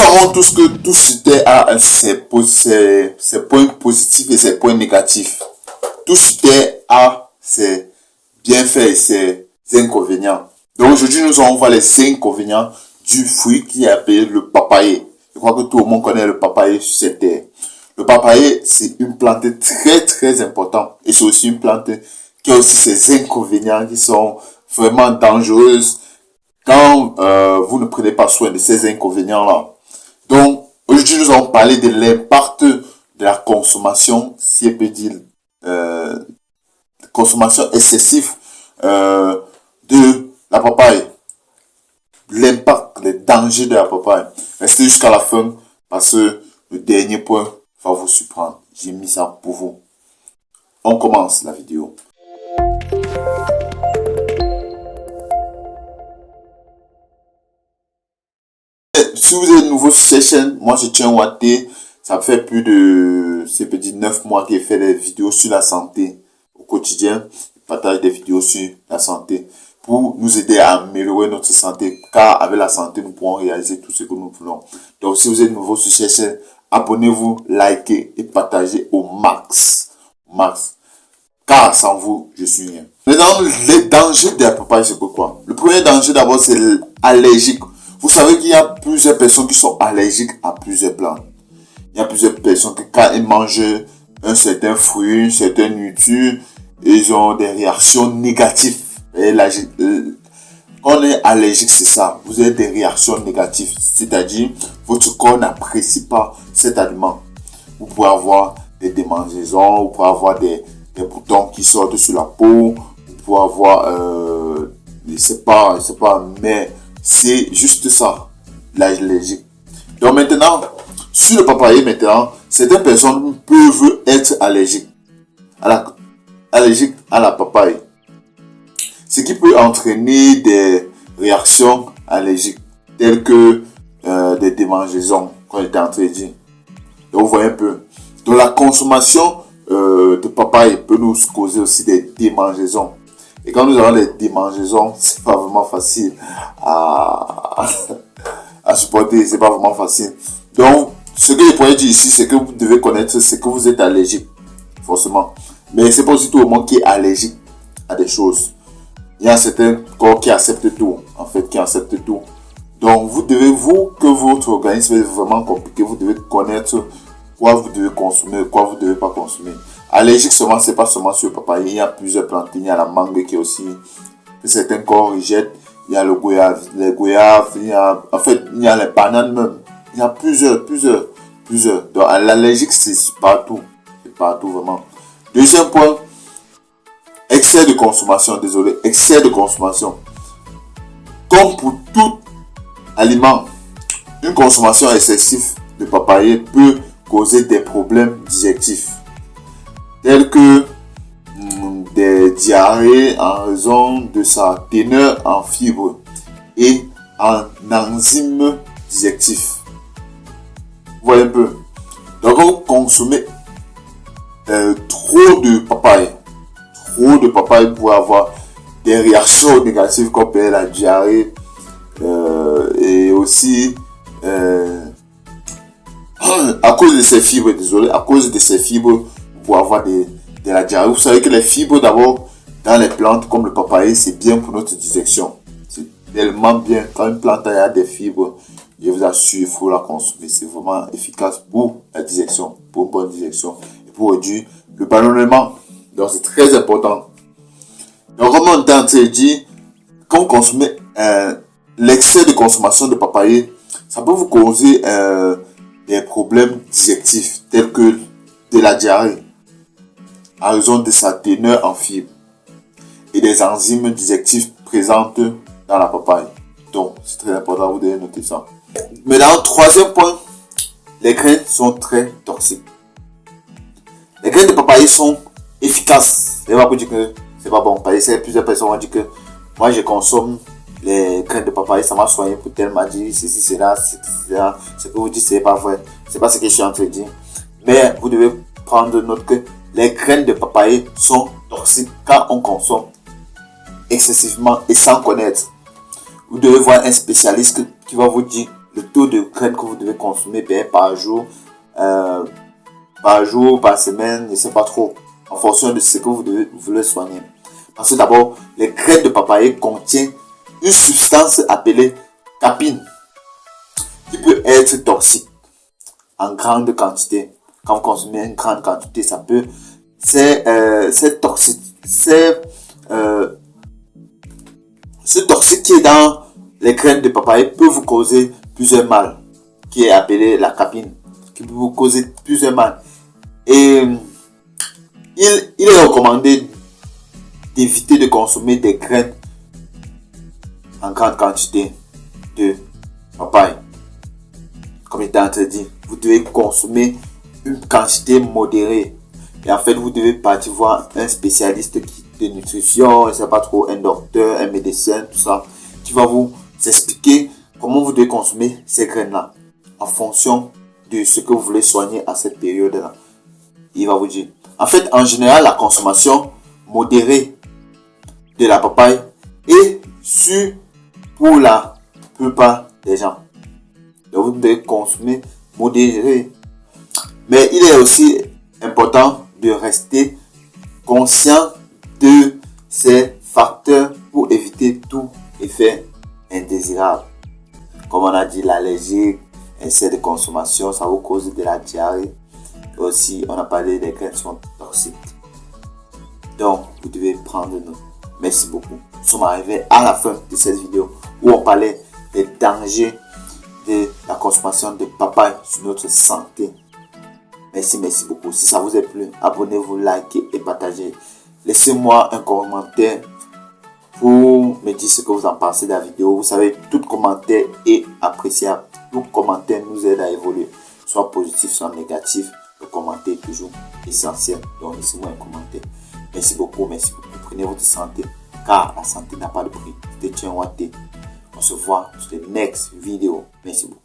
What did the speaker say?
savons tous que tout sucre a ses points positifs et ses points négatifs. Tout sucre a ses bienfaits et ses inconvénients. Donc aujourd'hui, nous allons voir les inconvénients du fruit qui est appelé le papayer. Je crois que tout le monde connaît le papayer sur cette terre. Le papayer, c'est une plante très importante. Et c'est aussi une plante qui a aussi ses inconvénients qui sont vraiment dangereuses quand vous ne prenez pas soin de ces inconvénients-là. Donc, aujourd'hui, nous allons parler de l'impact de la consommation, si on peut dire, consommation excessive de la papaye. L'impact, les dangers de la papaye. Restez jusqu'à la fin parce que le dernier point va vous surprendre. J'ai mis ça pour vous. On commence la vidéo. Si vous êtes nouveau sur cette chaîne, moi je tiens Waté. Ça fait plus de, c'est peut dire 9 mois que je fais des vidéos sur la santé au quotidien. Je partage des vidéos sur la santé pour nous aider à améliorer notre santé. Car avec la santé, nous pourrons réaliser tout ce que nous voulons. Donc si vous êtes nouveau sur cette chaîne, abonnez-vous, likez et partagez au max. Car sans vous, je suis rien. Maintenant, les dangers de la papaye, c'est quoi? Le premier danger d'abord, c'est l'allergique. Vous savez qu'il y a plusieurs personnes qui sont allergiques à plusieurs plantes. Il y a plusieurs personnes qui, quand ils mangent un certain fruit, une certaine nourriture, ils ont des réactions négatives. Et quand on est allergique, c'est ça. Vous avez des réactions négatives. C'est-à-dire, votre corps n'apprécie pas cet aliment. Vous pouvez avoir des démangeaisons, vous pouvez avoir des boutons qui sortent sur la peau, vous pouvez avoir, c'est pas, mais c'est juste ça, l'allergie. Donc maintenant, sur le papayer maintenant, certaines personnes peuvent être allergiques à la papaye. Ce qui peut entraîner des réactions allergiques, telles que des démangeaisons, comme j'étais en train de dire. Donc vous voyez un peu. Donc la consommation de papaye peut nous causer aussi des démangeaisons. Et quand nous avons des démangeaisons, c'est pas vraiment facile à supporter, c'est pas vraiment facile. Donc, ce que je pourrais dire ici, c'est que vous devez connaître, c'est que vous êtes allergique, forcément. Mais c'est pas aussi tout le monde qui est allergique à des choses. Il y a certains corps qui acceptent tout, en fait, qui acceptent tout. Donc, que votre organisme est vraiment compliqué, vous devez connaître quoi vous devez consommer, quoi vous devez pas consommer. Allergique seulement, c'est pas seulement sur le papaye, il y a plusieurs plantes, il y a la mangue qui est aussi, que certains corps rejettent, il y a les goyaves, il y a les bananes même, il y a plusieurs. Donc l'allergique c'est partout vraiment. Deuxième point, excès de consommation. Comme pour tout aliment, une consommation excessive de papaye peut causer des problèmes digestifs, tels que des diarrhées en raison de sa teneur en fibres et en enzymes digestifs. Vous voyez un peu. Donc quand vous consommez trop de papaye, vous pouvez avoir des réactions négatives comme la diarrhée et aussi à cause de ces fibres, vous pouvez avoir de la diarrhée. Vous savez que les fibres d'abord dans les plantes comme le papaye, c'est bien pour notre digestion. C'est tellement bien. Quand une plante a des fibres, je vous assure, il faut la consommer. C'est vraiment efficace pour la digestion, pour une bonne digestion et pour réduire le ballonnement. Donc c'est très important. Donc comme on t'a dit, quand vous consommez l'excès de consommation de papaye, ça peut vous causer des problèmes digestifs tels que de la diarrhée à raison de sa teneur en fibres et des enzymes digestifs présentes dans la papaye. Donc c'est très important, vous devez noter ça. Maintenant, troisième point, les graines sont très toxiques. Les graines de papaye sont efficaces. C'est pas pour dire que c'est pas bon. Parce que plusieurs personnes vont dire que moi je consomme les graines de papaye, ça m'a soigné pour tel m'a dit ceci, cela, ce que vous dites, c'est pas vrai. C'est pas ce que je suis en train de dire. Mais vous devez prendre note que les graines de papaye sont toxiques quand on consomme excessivement et sans connaître. Vous devez voir un spécialiste qui va vous dire le taux de graines que vous devez consommer par jour, par semaine, je ne sais pas trop, en fonction de ce que vous voulez soigner. Parce que d'abord, les graines de papaye contiennent une substance appelée capine, qui peut être toxique en grande quantité. Quand vous consommez une grande quantité, ça peut, c'est toxique, ce toxique qui est dans les graines de papaye peut vous causer plusieurs mal, qui est appelé la capine, qui peut vous causer plusieurs mal. Et il est recommandé d'éviter de consommer des graines en grande quantité de papaye. Comme il était en train de dire, vous devez consommer une quantité modérée. Et en fait, vous devez partir voir un spécialiste de nutrition, je ne sais pas trop, un docteur, un médecin, tout ça, qui va vous expliquer comment vous devez consommer ces graines-là en fonction de ce que vous voulez soigner à cette période-là. Il va vous dire. En fait, en général, la consommation modérée de la papaye est sûre pour la plupart des gens. Donc, vous devez consommer modéré. Mais il est aussi important de rester conscient de ces facteurs pour éviter tout effet indésirable. Comme on a dit, l'allergie, excès de consommation, ça vous cause de la diarrhée. Et aussi, on a parlé des graines sont toxiques. Donc, vous devez prendre note. Merci beaucoup. Nous sommes arrivés à la fin de cette vidéo où on parlait des dangers de la consommation de papaye sur notre santé. Merci beaucoup. Si ça vous a plu, abonnez-vous, likez et partagez. Laissez-moi un commentaire pour me dire ce que vous en pensez de la vidéo. Vous savez, tout commentaire est appréciable. Tout commentaire nous aide à évoluer, soit positif, soit négatif. Le commentaire est toujours essentiel. Donc, laissez-moi un commentaire. Merci beaucoup. Prenez votre santé, car la santé n'a pas de prix. C'était Tienwate. On se voit sur les next vidéos. Merci beaucoup.